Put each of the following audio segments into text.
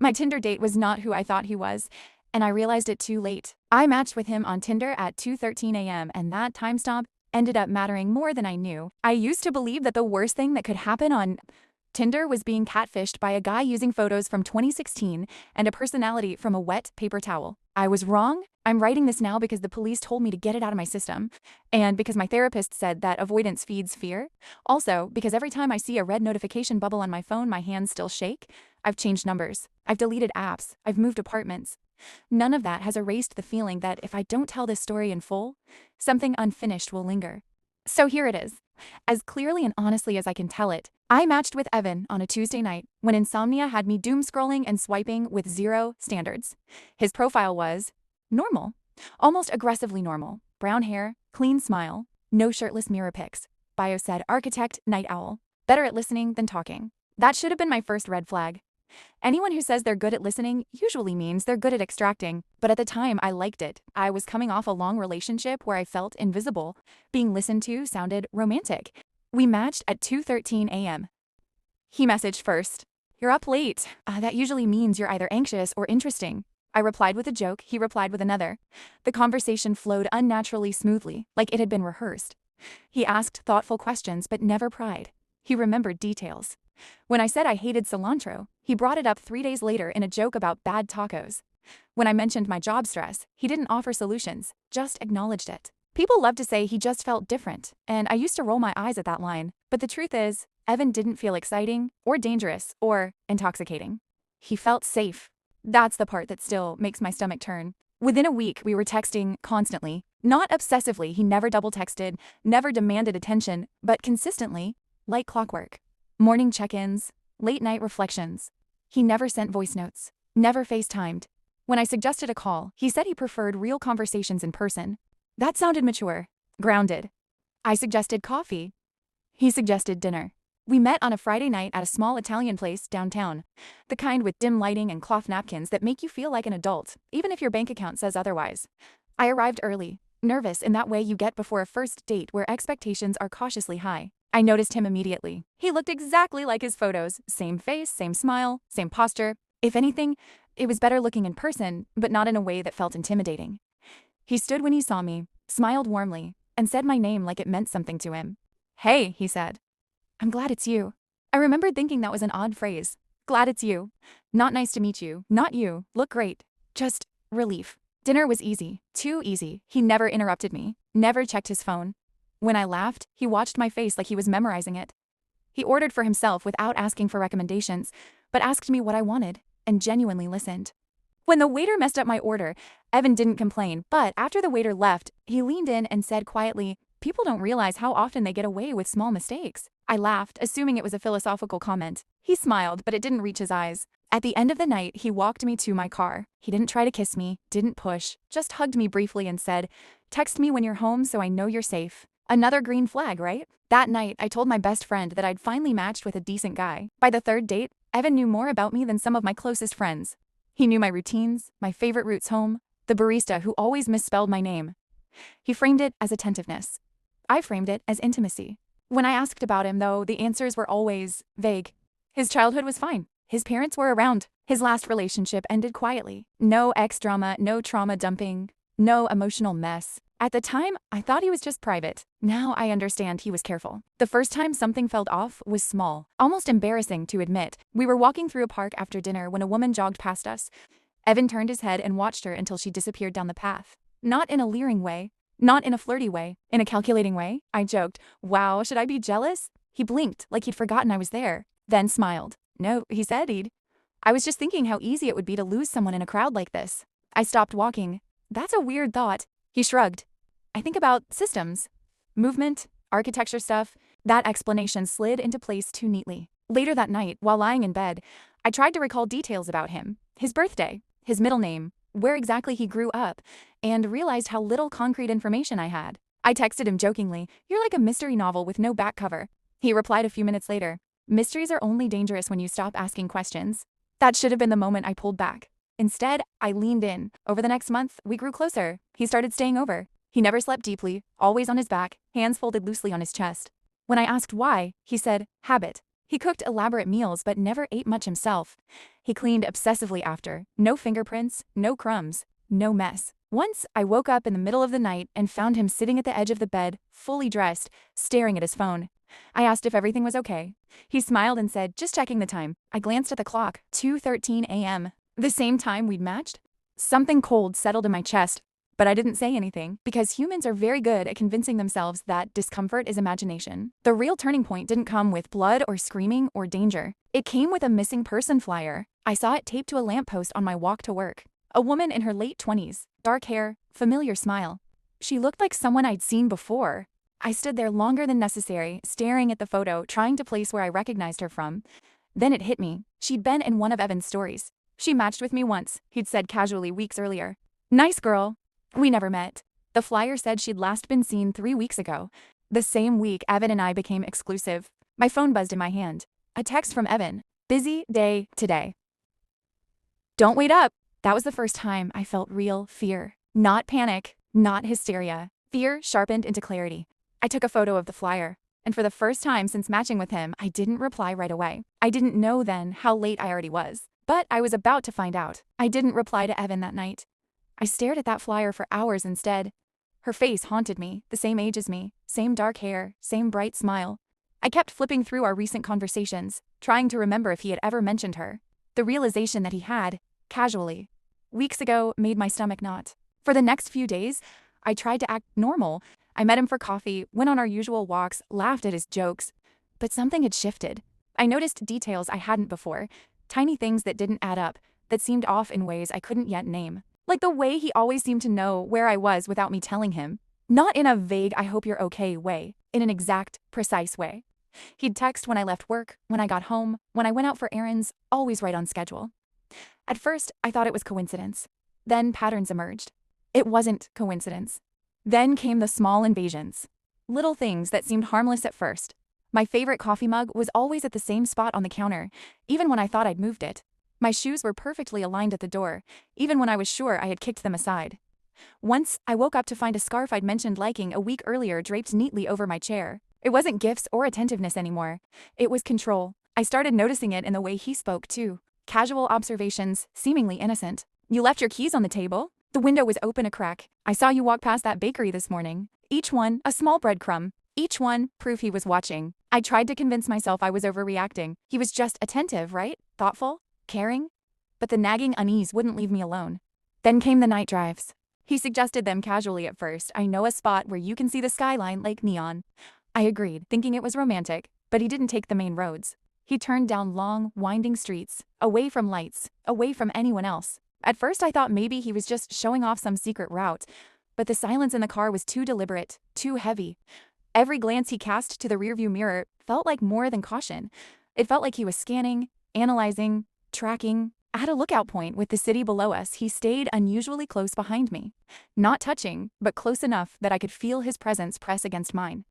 My Tinder date was not who I thought he was, and I realized it too late. I matched with him on Tinder at 2:13 a.m., and that time stamp ended up mattering more than I knew. I used to believe that the worst thing that could happen on Tinder was being catfished by a guy using photos from 2016 and a personality from a wet paper towel. I was wrong. I'm writing this now because the police told me to get it out of my system, and because my therapist said that avoidance feeds fear. Also, because every time I see a red notification bubble on my phone, my hands still shake. I've changed numbers. I've deleted apps. I've moved apartments. None of that has erased the feeling that if I don't tell this story in full, something unfinished will linger. So here it is. As clearly and honestly as I can tell it, I matched with Evan on a Tuesday night when insomnia had me doom scrolling and swiping with zero standards. His profile was normal, almost aggressively normal. Brown hair, clean smile, no shirtless mirror pics. Bio said architect, night owl, better at listening than talking. That should have been my first red flag. Anyone who says they're good at listening usually means they're good at extracting, but at the time I liked it. I was coming off a long relationship where I felt invisible. Being listened to sounded romantic. We matched at 2:13 a.m. He messaged first. "You're up late. That usually means you're either anxious or interesting." I replied with a joke, he replied with another. The conversation flowed unnaturally smoothly, like it had been rehearsed. He asked thoughtful questions but never pried. He remembered details. When I said I hated cilantro, he brought it up 3 days later in a joke about bad tacos. When I mentioned my job stress, he didn't offer solutions, just acknowledged it. People love to say he just felt different, and I used to roll my eyes at that line. But the truth is, Evan didn't feel exciting, or dangerous, or intoxicating. He felt safe. That's the part that still makes my stomach turn. Within a week, we were texting constantly. Not obsessively, he never double texted, never demanded attention, but consistently, like clockwork. Morning check-ins, late-night reflections. He never sent voice notes, never FaceTimed. When I suggested a call, he said he preferred real conversations in person. That sounded mature, grounded. I suggested coffee. He suggested dinner. We met on a Friday night at a small Italian place downtown, the kind with dim lighting and cloth napkins that make you feel like an adult, even if your bank account says otherwise. I arrived early, nervous in that way you get before a first date where expectations are cautiously high. I noticed him immediately. He looked exactly like his photos. Same face, same smile, same posture. If anything, it was better looking in person, but not in a way that felt intimidating. He stood when he saw me, smiled warmly, and said my name like it meant something to him. "Hey," he said. "I'm glad it's you." I remembered thinking that was an odd phrase. Glad it's you. Not nice to meet you. Not you. Look great. Just relief. Dinner was easy. Too easy. He never interrupted me. Never checked his phone. When I laughed, he watched my face like he was memorizing it. He ordered for himself without asking for recommendations, but asked me what I wanted, and genuinely listened. When the waiter messed up my order, Evan didn't complain, but after the waiter left, he leaned in and said quietly, "People don't realize how often they get away with small mistakes." I laughed, assuming it was a philosophical comment. He smiled, but it didn't reach his eyes. At the end of the night, he walked me to my car. He didn't try to kiss me, didn't push, just hugged me briefly and said, "Text me when you're home so I know you're safe." Another green flag, right? That night, I told my best friend that I'd finally matched with a decent guy. By the third date, Evan knew more about me than some of my closest friends. He knew my routines, my favorite routes home, the barista who always misspelled my name. He framed it as attentiveness. I framed it as intimacy. When I asked about him, though, the answers were always vague. His childhood was fine. His parents were around. His last relationship ended quietly. No ex-drama, no trauma dumping, no emotional mess. At the time, I thought he was just private. Now I understand he was careful. The first time something felt off was small, almost embarrassing to admit. We were walking through a park after dinner when a woman jogged past us. Evan turned his head and watched her until she disappeared down the path. Not in a leering way, not in a flirty way, in a calculating way. I joked, "Wow, should I be jealous?" He blinked like he'd forgotten I was there, then smiled. "No," he said, "I was just thinking how easy it would be to lose someone in a crowd like this." I stopped walking. "That's a weird thought." He shrugged. "I think about systems, movement, architecture stuff." That explanation slid into place too neatly. Later that night, while lying in bed, I tried to recall details about him. His birthday, his middle name, where exactly he grew up, and realized how little concrete information I had. I texted him jokingly, "You're like a mystery novel with no back cover." He replied a few minutes later, "Mysteries are only dangerous when you stop asking questions." That should have been the moment I pulled back. Instead, I leaned in. Over the next month, we grew closer. He started staying over. He never slept deeply, always on his back, hands folded loosely on his chest. When I asked why, he said, "Habit." He cooked elaborate meals but never ate much himself. He cleaned obsessively after. No fingerprints, no crumbs, no mess. Once, I woke up in the middle of the night and found him sitting at the edge of the bed, fully dressed, staring at his phone. I asked if everything was okay. He smiled and said, "Just checking the time." I glanced at the clock, 2:13 a.m. The same time we'd matched? Something cold settled in my chest, but I didn't say anything because humans are very good at convincing themselves that discomfort is imagination. The real turning point didn't come with blood or screaming or danger. It came with a missing person flyer. I saw it taped to a lamppost on my walk to work. A woman in her late 20s, dark hair, familiar smile. She looked like someone I'd seen before. I stood there longer than necessary, staring at the photo, trying to place where I recognized her from. Then it hit me. She'd been in one of Evan's stories. She matched with me once, he'd said casually weeks earlier. Nice girl. We never met. The flyer said she'd last been seen 3 weeks ago. The same week, Evan and I became exclusive. My phone buzzed in my hand. A text from Evan. Busy day today. Don't wait up. That was the first time I felt real fear. Not panic, not hysteria. Fear sharpened into clarity. I took a photo of the flyer, and for the first time since matching with him, I didn't reply right away. I didn't know then how late I already was, but I was about to find out. I didn't reply to Evan that night. I stared at that flyer for hours instead. Her face haunted me, the same age as me, same dark hair, same bright smile. I kept flipping through our recent conversations, trying to remember if he had ever mentioned her. The realization that he had, casually, weeks ago, made my stomach knot. For the next few days, I tried to act normal. I met him for coffee, went on our usual walks, laughed at his jokes. But something had shifted. I noticed details I hadn't before, tiny things that didn't add up, that seemed off in ways I couldn't yet name. Like the way he always seemed to know where I was without me telling him. Not in a vague "I hope you're okay" way, in an exact, precise way. He'd text when I left work, when I got home, when I went out for errands, always right on schedule. At first, I thought it was coincidence. Then patterns emerged. It wasn't coincidence. Then came the small invasions. Little things that seemed harmless at first. My favorite coffee mug was always at the same spot on the counter, even when I thought I'd moved it. My shoes were perfectly aligned at the door, even when I was sure I had kicked them aside. Once, I woke up to find a scarf I'd mentioned liking a week earlier draped neatly over my chair. It wasn't gifts or attentiveness anymore. It was control. I started noticing it in the way he spoke, too. Casual observations, seemingly innocent. "You left your keys on the table? The window was open a crack. I saw you walk past that bakery this morning." Each one, a small breadcrumb. Each one, proof he was watching. I tried to convince myself I was overreacting. He was just attentive, right? Thoughtful? Caring? But the nagging unease wouldn't leave me alone. Then came the night drives. He suggested them casually at first. "I know a spot where you can see the skyline like neon." I agreed, thinking it was romantic, but he didn't take the main roads. He turned down long, winding streets, away from lights, away from anyone else. At first I thought maybe he was just showing off some secret route, but the silence in the car was too deliberate, too heavy. Every glance he cast to the rearview mirror felt like more than caution. It felt like he was scanning, analyzing, tracking. At a lookout point with the city below us, he stayed unusually close behind me. Not touching, but close enough that I could feel his presence press against mine.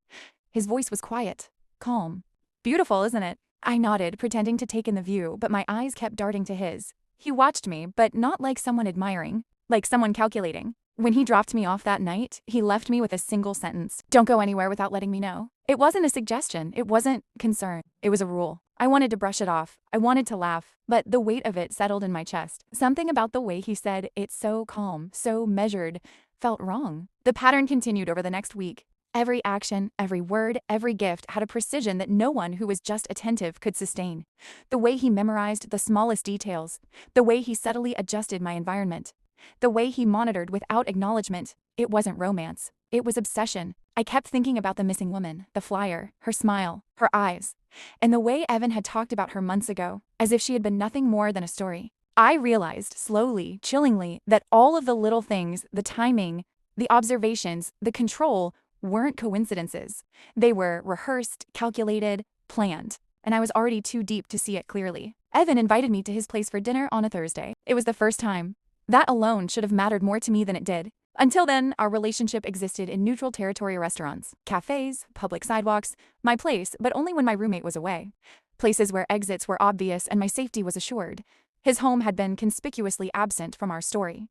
His voice was quiet, calm. "Beautiful, isn't it?" I nodded, pretending to take in the view, but my eyes kept darting to his. He watched me, but not like someone admiring, like someone calculating. When he dropped me off that night, he left me with a single sentence: "Don't go anywhere without letting me know." It wasn't a suggestion, it wasn't concern, it was a rule. I wanted to brush it off, I wanted to laugh, but the weight of it settled in my chest. Something about the way he said it so calm, so measured, felt wrong. The pattern continued over the next week. Every action, every word, every gift had a precision that no one who was just attentive could sustain. The way he memorized the smallest details, the way he subtly adjusted my environment, the way he monitored without acknowledgement. It wasn't romance. It was obsession. I kept thinking about the missing woman, the flyer, her smile, her eyes, and the way Evan had talked about her months ago, as if she had been nothing more than a story. I realized, slowly, chillingly, that all of the little things, the timing, the observations, the control, weren't coincidences. They were rehearsed, calculated, planned, and I was already too deep to see it clearly. Evan invited me to his place for dinner on a Thursday. It was the first time. That alone should have mattered more to me than it did. Until then, our relationship existed in neutral territory restaurants, cafes, public sidewalks, my place, but only when my roommate was away. Places where exits were obvious and my safety was assured. His home had been conspicuously absent from our story.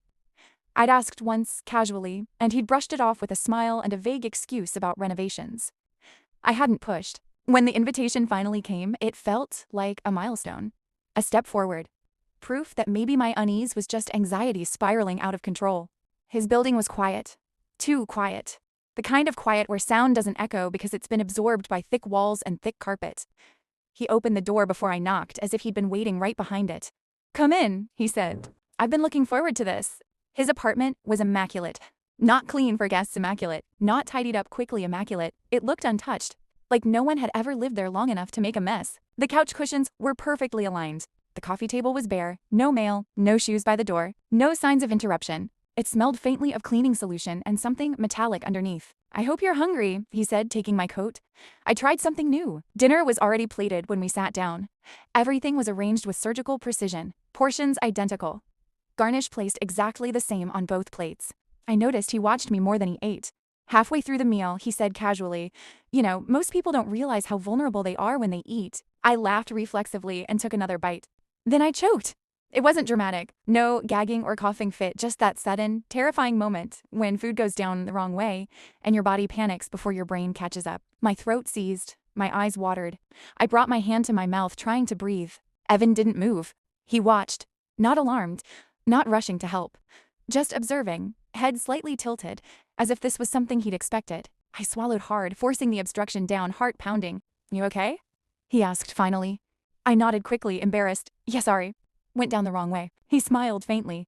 I'd asked once, casually, and he'd brushed it off with a smile and a vague excuse about renovations. I hadn't pushed. When the invitation finally came, it felt like a milestone. A step forward. Proof that maybe my unease was just anxiety spiraling out of control. His building was quiet. Too quiet. The kind of quiet where sound doesn't echo because it's been absorbed by thick walls and thick carpet. He opened the door before I knocked, as if he'd been waiting right behind it. "Come in," he said. "I've been looking forward to this." His apartment was immaculate. Not clean for guests immaculate, not tidied up quickly immaculate. It looked untouched, like no one had ever lived there long enough to make a mess. The couch cushions were perfectly aligned. The coffee table was bare, no mail, no shoes by the door, no signs of interruption. It smelled faintly of cleaning solution and something metallic underneath. "I hope you're hungry," he said, taking my coat. I tried something new. Dinner was already plated when we sat down. Everything was arranged with surgical precision, portions identical. Garnish placed exactly the same on both plates. I noticed he watched me more than he ate. Halfway through the meal, he said casually, "You know, most people don't realize how vulnerable they are when they eat." I laughed reflexively and took another bite. Then I choked. It wasn't dramatic. No gagging or coughing fit, just that sudden, terrifying moment when food goes down the wrong way and your body panics before your brain catches up. My throat seized. My eyes watered. I brought my hand to my mouth, trying to breathe. Evan didn't move. He watched. Not alarmed. Not rushing to help. Just observing, head slightly tilted, as if this was something he'd expected. I swallowed hard, forcing the obstruction down, heart pounding. "You okay?" he asked finally. I nodded quickly, embarrassed. "Yeah, sorry. Went down the wrong way." He smiled faintly.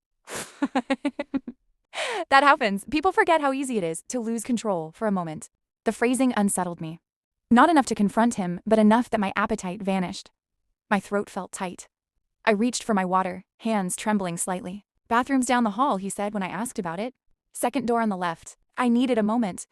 That happens. People forget how easy it is to lose control for a moment. The phrasing unsettled me. Not enough to confront him, but enough that my appetite vanished. My throat felt tight. I reached for my water, hands trembling slightly. "Bathroom's down the hall," he said when I asked about it. "Second door on the left." I needed a moment.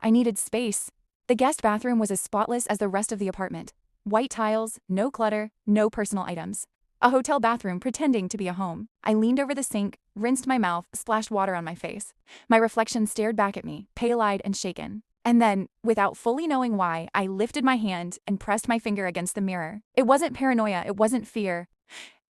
I needed space. The guest bathroom was as spotless as the rest of the apartment. White tiles, no clutter, no personal items. A hotel bathroom pretending to be a home. I leaned over the sink, rinsed my mouth, splashed water on my face. My reflection stared back at me, pale-eyed and shaken. And then, without fully knowing why, I lifted my hand and pressed my finger against the mirror. It wasn't paranoia, it wasn't fear.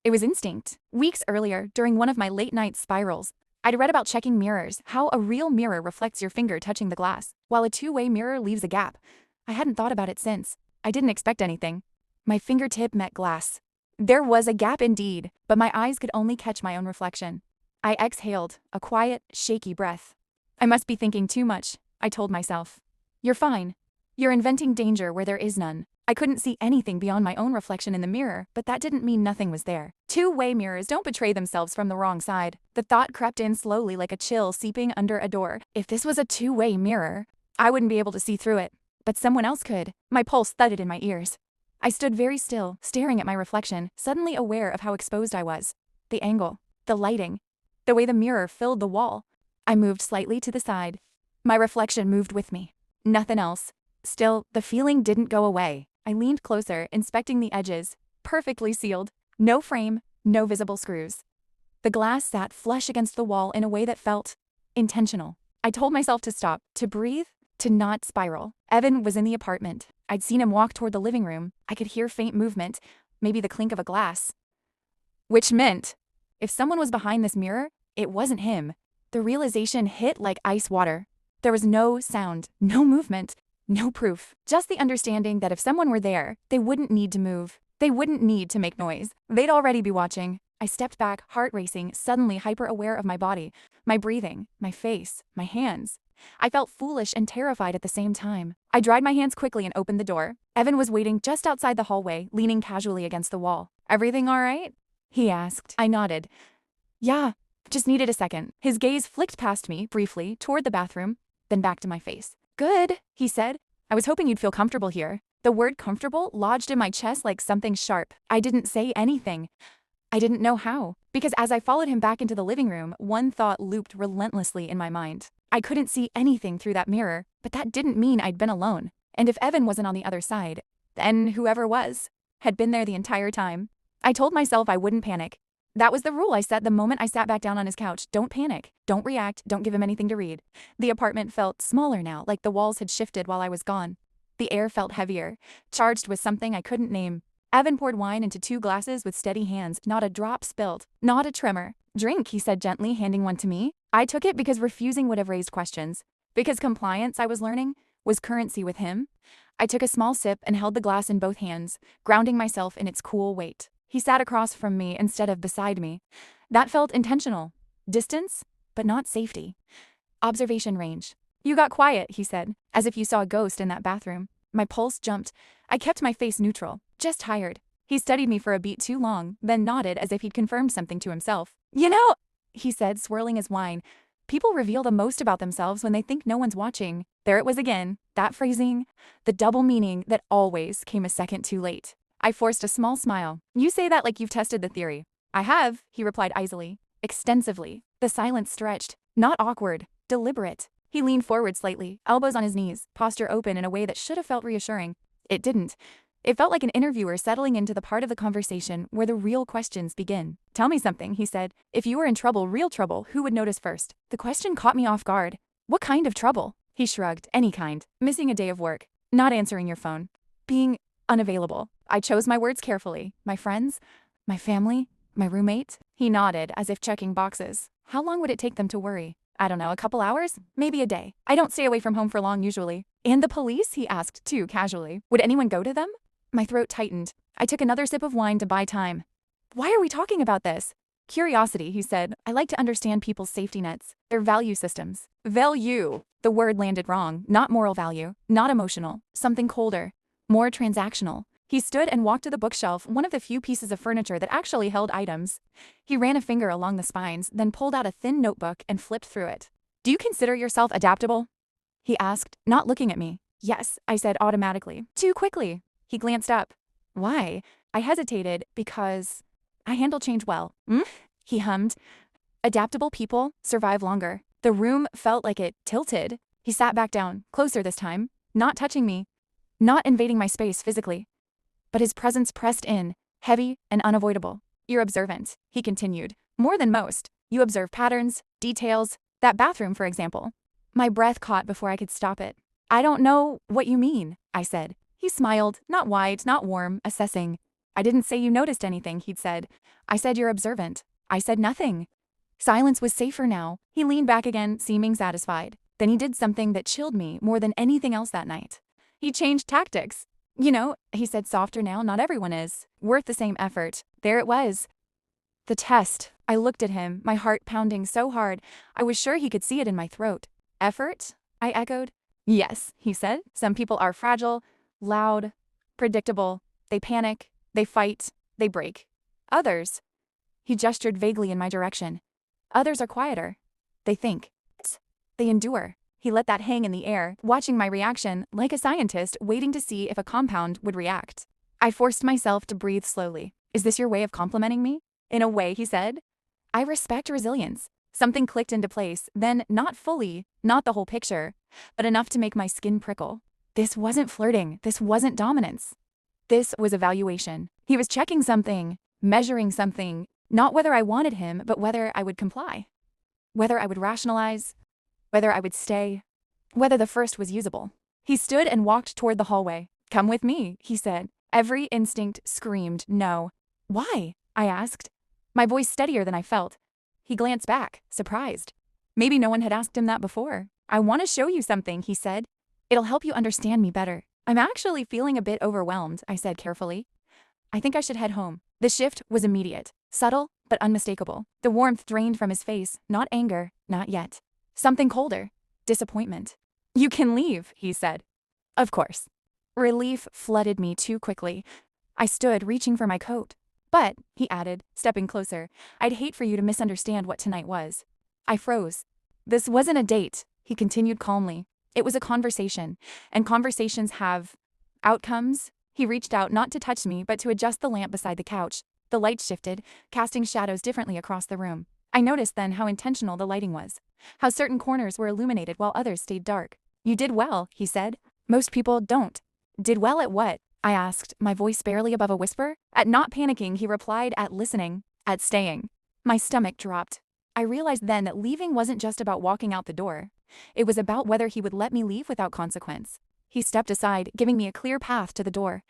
It was instinct. Weeks earlier, during one of my late-night spirals, I'd read about checking mirrors, how a real mirror reflects your finger touching the glass, while a two-way mirror leaves a gap. I hadn't thought about it since. I didn't expect anything. My fingertip met glass. There was a gap indeed, but my eyes could only catch my own reflection. I exhaled, a quiet, shaky breath. "I must be thinking too much," I told myself. "You're fine. You're inventing danger where there is none." I couldn't see anything beyond my own reflection in the mirror, but that didn't mean nothing was there. Two-way mirrors don't betray themselves from the wrong side. The thought crept in slowly like a chill seeping under a door. If this was a two-way mirror, I wouldn't be able to see through it. But someone else could. My pulse thudded in my ears. I stood very still, staring at my reflection, suddenly aware of how exposed I was. The angle, the lighting, the way the mirror filled the wall. I moved slightly to the side. My reflection moved with me. Nothing else. Still, the feeling didn't go away. I leaned closer, inspecting the edges. Perfectly sealed. No frame, no visible screws. The glass sat flush against the wall in a way that felt intentional. I told myself to stop, to breathe, to not spiral. Evan was in the apartment. I'd seen him walk toward the living room. I could hear faint movement, maybe the clink of a glass. Which meant, if someone was behind this mirror, it wasn't him. The realization hit like ice water. There was no sound, no movement. No proof, just the understanding that if someone were there, they wouldn't need to move. They wouldn't need to make noise. They'd already be watching. I stepped back, heart racing, suddenly hyper-aware of my body, my breathing, my face, my hands. I felt foolish and terrified at the same time. I dried my hands quickly and opened the door. Evan was waiting just outside the hallway, leaning casually against the wall. "Everything all right?" he asked. I nodded. "Yeah, just needed a second." His gaze flicked past me, briefly, toward the bathroom, then back to my face. "Good," he said. "I was hoping you'd feel comfortable here." The word comfortable lodged in my chest like something sharp. I didn't say anything. I didn't know how. Because as I followed him back into the living room, one thought looped relentlessly in my mind. I couldn't see anything through that mirror, but that didn't mean I'd been alone. And if Evan wasn't on the other side, then whoever was, had been there the entire time. I told myself I wouldn't panic. That was the rule I set the moment I sat back down on his couch. Don't panic. Don't react. Don't give him anything to read. The apartment felt smaller now, like the walls had shifted while I was gone. The air felt heavier, charged with something I couldn't name. Evan poured wine into 2 glasses with steady hands, not a drop spilled, not a tremor. "Drink," he said gently, handing one to me. I took it because refusing would have raised questions. Because compliance, I was learning, was currency with him. I took a small sip and held the glass in both hands, grounding myself in its cool weight. He sat across from me instead of beside me. That felt intentional. Distance, but not safety. Observation range. You got quiet, he said, as if you saw a ghost in that bathroom. My pulse jumped. I kept my face neutral, just tired. He studied me for a beat too long, then nodded as if he'd confirmed something to himself. You know, he said, swirling his wine, people reveal the most about themselves when they think no one's watching. There it was again, that phrasing, the double meaning that always came a second too late. I forced a small smile. You say that like you've tested the theory. I have, he replied icily. Extensively. The silence stretched. Not awkward. Deliberate. He leaned forward slightly, elbows on his knees, posture open in a way that should have felt reassuring. It didn't. It felt like an interviewer settling into the part of the conversation where the real questions begin. Tell me something, he said. If you were in trouble, real trouble, who would notice first? The question caught me off guard. What kind of trouble? He shrugged. Any kind. Missing a day of work. Not answering your phone. Being unavailable. I chose my words carefully. My friends? My family? My roommate? He nodded, as if checking boxes. How long would it take them to worry? I don't know, a couple hours? Maybe a day. I don't stay away from home for long usually. And the police? He asked, too casually. Would anyone go to them? My throat tightened. I took another sip of wine to buy time. Why are we talking about this? Curiosity, he said. I like to understand people's safety nets, their value systems. Value. The word landed wrong. Not moral value. Not emotional. Something colder. More transactional. He stood and walked to the bookshelf, one of the few pieces of furniture that actually held items. He ran a finger along the spines, then pulled out a thin notebook and flipped through it. Do you consider yourself adaptable? He asked, not looking at me. Yes, I said automatically. Too quickly. He glanced up. Why? I hesitated because I handle change well. He hummed. Adaptable people survive longer. The room felt like it tilted. He sat back down, closer this time, not touching me, not invading my space physically. But his presence pressed in, heavy and unavoidable. You're observant, he continued. More than most. You observe patterns, details, that bathroom, for example. My breath caught before I could stop it. I don't know what you mean, I said. He smiled, not wide, not warm, assessing. I didn't say you noticed anything, he'd said. I said you're observant. I said nothing. Silence was safer now. He leaned back again, seeming satisfied. Then he did something that chilled me more than anything else that night. He changed tactics. You know, he said softer now, not everyone is. Worth the same effort. There it was. The test. I looked at him, my heart pounding so hard, I was sure he could see it in my throat. Effort? I echoed. Yes, he said. Some people are fragile, loud, predictable. They panic, they fight, they break. Others. He gestured vaguely in my direction. Others are quieter. They think. They endure. He let that hang in the air, watching my reaction, like a scientist waiting to see if a compound would react. I forced myself to breathe slowly. Is this your way of complimenting me? In a way, he said. I respect resilience. Something clicked into place, then not fully, not the whole picture, but enough to make my skin prickle. This wasn't flirting. This wasn't dominance. This was evaluation. He was checking something, measuring something, not whether I wanted him, but whether I would comply. Whether I would rationalize. Whether I would stay, whether the first was usable. He stood and walked toward the hallway. Come with me, he said. Every instinct screamed no. Why? I asked, my voice steadier than I felt. He glanced back, surprised. Maybe no one had asked him that before. I want to show you something, he said. It'll help you understand me better. I'm actually feeling a bit overwhelmed, I said carefully. I think I should head home. The shift was immediate, subtle, but unmistakable. The warmth drained from his face, not anger, not yet. Something colder. Disappointment. You can leave, he said. Of course. Relief flooded me too quickly. I stood, reaching for my coat. But, he added, stepping closer, I'd hate for you to misunderstand what tonight was. I froze. This wasn't a date, he continued calmly. It was a conversation, and conversations have outcomes. He reached out not to touch me, but to adjust the lamp beside the couch. The light shifted, casting shadows differently across the room. I noticed then how intentional the lighting was, how certain corners were illuminated while others stayed dark. You did well, he said. Most people don't. Did well at what? I asked, my voice barely above a whisper. At not panicking, he replied, at listening, at staying. My stomach dropped. I realized then that leaving wasn't just about walking out the door. It was about whether he would let me leave without consequence. He stepped aside, giving me a clear path to the door.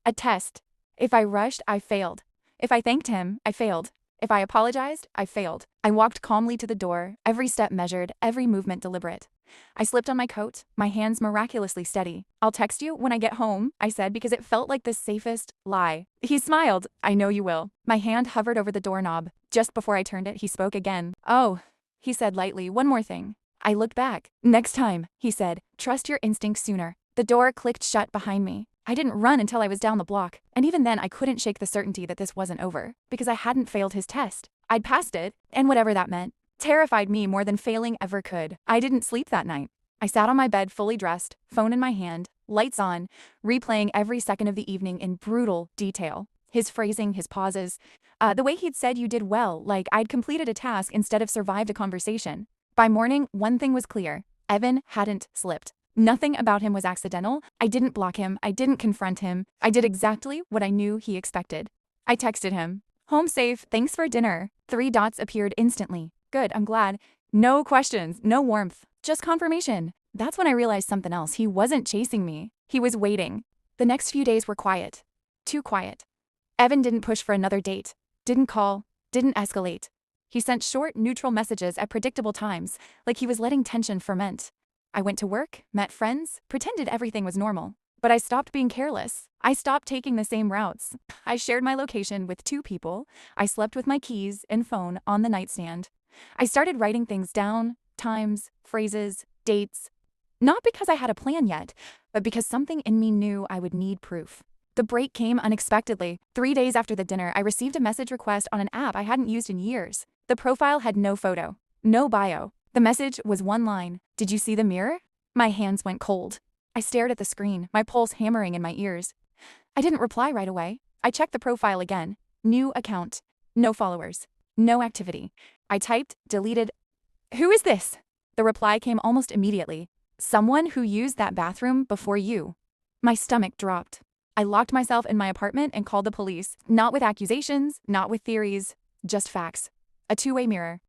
A test. If I rushed, I failed. If I thanked him, I failed. If I apologized, I failed. I walked calmly to the door, every step measured, every movement deliberate. I slipped on my coat, my hands miraculously steady. "I'll text you when I get home," I said because it felt like the safest lie. He smiled. "I know you will." My hand hovered over the doorknob. Just before I turned it, he spoke again. "Oh," he said lightly, "one more thing." I looked back. "Next time," he said, "trust your instincts sooner." The door clicked shut behind me. I didn't run until I was down the block, and even then I couldn't shake the certainty that this wasn't over, because I hadn't failed his test. I'd passed it, and whatever that meant terrified me more than failing ever could. I didn't sleep that night. I sat on my bed fully dressed, phone in my hand, lights on, replaying every second of the evening in brutal detail. His phrasing, his pauses, the way he'd said you did well, like I'd completed a task instead of survived a conversation. By morning, one thing was clear. Evan hadn't slipped. Nothing about him was accidental. I didn't block him. I didn't confront him. I did exactly what I knew he expected. I texted him. "Home safe, thanks for dinner." 3 dots appeared instantly. "Good, I'm glad." No questions, no warmth, just confirmation. That's when I realized something else. He wasn't chasing me. He was waiting. The next few days were quiet. Too quiet. Evan didn't push for another date. Didn't call. Didn't escalate. He sent short, neutral messages at predictable times, like he was letting tension ferment. I went to work, met friends, pretended everything was normal. But I stopped being careless. I stopped taking the same routes. I shared my location with 2 people. I slept with my keys and phone on the nightstand. I started writing things down, times, phrases, dates. Not because I had a plan yet, but because something in me knew I would need proof. The break came unexpectedly. 3 days after the dinner, I received a message request on an app I hadn't used in years. The profile had no photo, no bio. The message was one line. "Did you see the mirror?" My hands went cold. I stared at the screen, my pulse hammering in my ears. I didn't reply right away. I checked the profile again. New account. No followers. No activity. I typed, deleted. "Who is this?" The reply came almost immediately. "Someone who used that bathroom before you." My stomach dropped. I locked myself in my apartment and called the police. Not with accusations, not with theories, just facts. A 2-way mirror.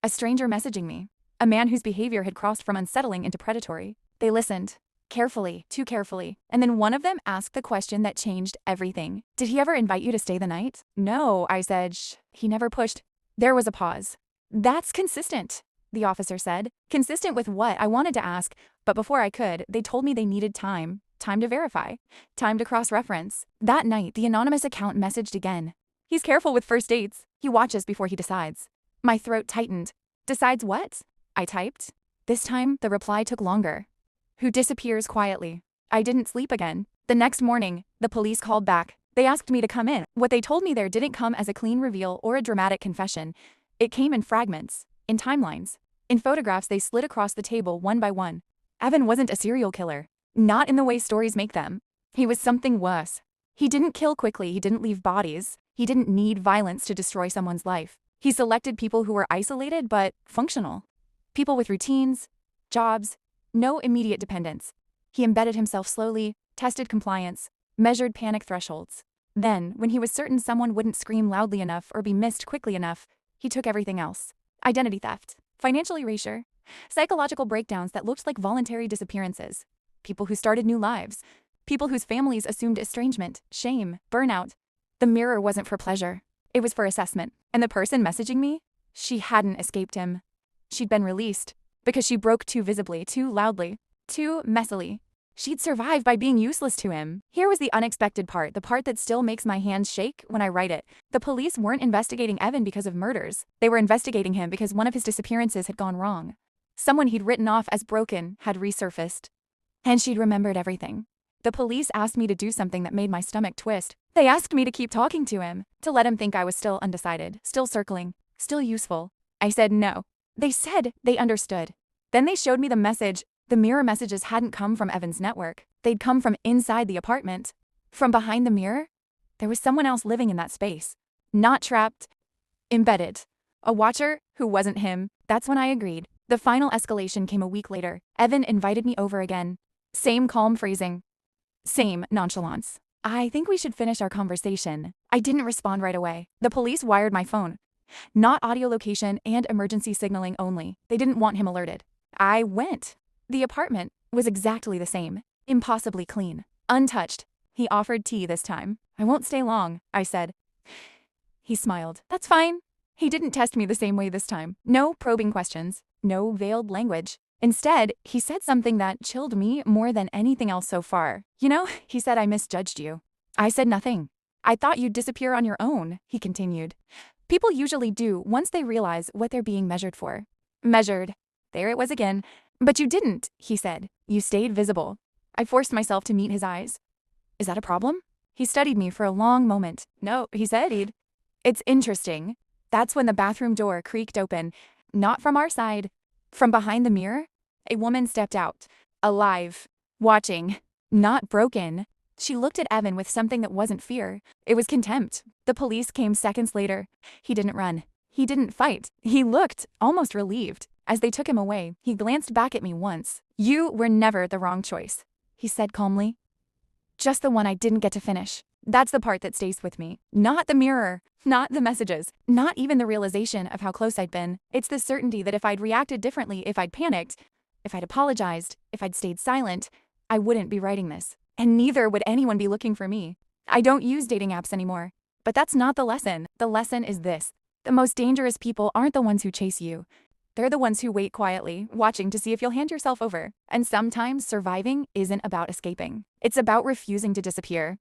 A stranger messaging me. A man whose behavior had crossed from unsettling into predatory. They listened. Carefully, too carefully. And then one of them asked the question that changed everything. "Did he ever invite you to stay the night?" "No," I said. He never pushed." There was a pause. "That's consistent," the officer said. Consistent with what? I wanted to ask, but before I could, they told me they needed time. Time to verify. Time to cross-reference. That night, the anonymous account messaged again. "He's careful with first dates. He watches before he decides." My throat tightened. "Decides what?" I typed. This time, the reply took longer. "Who disappears quietly." I didn't sleep again. The next morning, the police called back. They asked me to come in. What they told me there didn't come as a clean reveal or a dramatic confession. It came in fragments, in timelines, in photographs they slid across the table one by one. Evan wasn't a serial killer. Not in the way stories make them. He was something worse. He didn't kill quickly, he didn't leave bodies. He didn't need violence to destroy someone's life. He selected people who were isolated but functional. People with routines, jobs, no immediate dependence. He embedded himself slowly, tested compliance, measured panic thresholds. Then, when he was certain someone wouldn't scream loudly enough or be missed quickly enough, he took everything else. Identity theft, financial erasure, psychological breakdowns that looked like voluntary disappearances. People who started new lives. People whose families assumed estrangement, shame, burnout. The mirror wasn't for pleasure. It was for assessment. And the person messaging me? She hadn't escaped him. She'd been released. Because she broke too visibly, too loudly, too messily. She'd survived by being useless to him. Here was the unexpected part, the part that still makes my hands shake when I write it. The police weren't investigating Evan because of murders. They were investigating him because one of his disappearances had gone wrong. Someone he'd written off as broken had resurfaced. And she'd remembered everything. The police asked me to do something that made my stomach twist. They asked me to keep talking to him, to let him think I was still undecided, still circling, still useful. I said no. They said they understood. Then they showed me the message. The mirror messages hadn't come from Evan's network. They'd come from inside the apartment. From behind the mirror, there was someone else living in that space. Not trapped, embedded. A watcher who wasn't him. That's when I agreed. The final escalation came a week later. Evan invited me over again. Same calm phrasing. Same nonchalance. "I think we should finish our conversation." I didn't respond right away. The police wired my phone. Not audio location and emergency signaling only. They didn't want him alerted. I went. The apartment was exactly the same. Impossibly clean. Untouched. He offered tea this time. "I won't stay long," I said. He smiled. "That's fine. He didn't test me the same way this time. No probing questions, no veiled language. Instead, he said something that chilled me more than anything else so far. You know, he said I misjudged you. I said nothing. I thought you'd disappear on your own, he continued. People usually do once they realize what they're being measured for. Measured. There it was again. But you didn't, he said. You stayed visible. I forced myself to meet his eyes. Is that a problem? He studied me for a long moment. No, he said. It's interesting. That's when the bathroom door creaked open. Not from our side. From behind the mirror, a woman stepped out. Alive. Watching. Not broken. She looked at Evan with something that wasn't fear. It was contempt. The police came seconds later. He didn't run. He didn't fight. He looked almost relieved. As they took him away, he glanced back at me once. You were never the wrong choice, he said calmly. Just the one I didn't get to finish. That's the part that stays with me. Not the mirror, not the messages, not even the realization of how close I'd been. It's the certainty that if I'd reacted differently, if I'd panicked, if I'd apologized, if I'd stayed silent, I wouldn't be writing this. And neither would anyone be looking for me. I don't use dating apps anymore. But that's not the lesson. The lesson is this. The most dangerous people aren't the ones who chase you. They're the ones who wait quietly, watching to see if you'll hand yourself over. And sometimes surviving isn't about escaping. It's about refusing to disappear.